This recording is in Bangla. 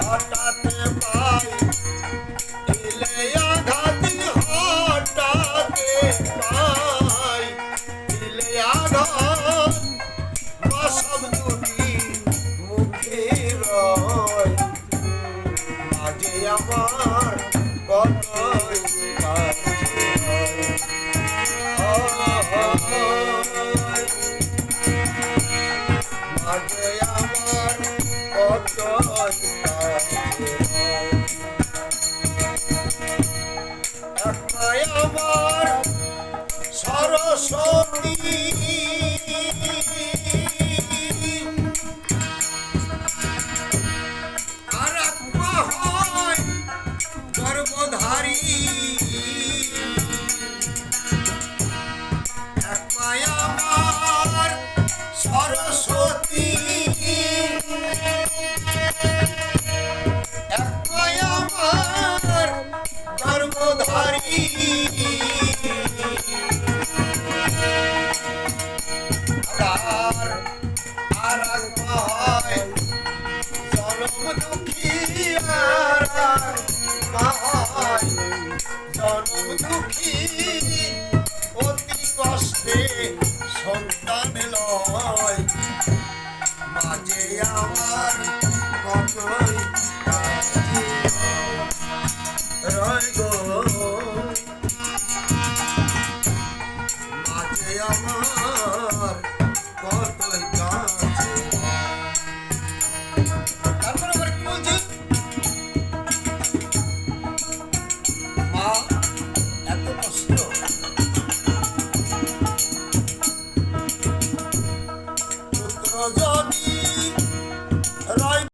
হঠাতে পাই দিলে আঘাত হঠাতে পাই দিলে আঘাত মা সব দুটি মুখে রয় মাঝে আমার কতই কাছে মাঝে আমার কতই কাছে একটাই আমার সরস্বতী আর আত্মা হয় গর্ভধারী একটাই আমার সরস্বতী একটাই আমার গর্ভধারী আর আত্মা হয় জনম দুঃখী আর আত্মা হয় জনম দুঃখী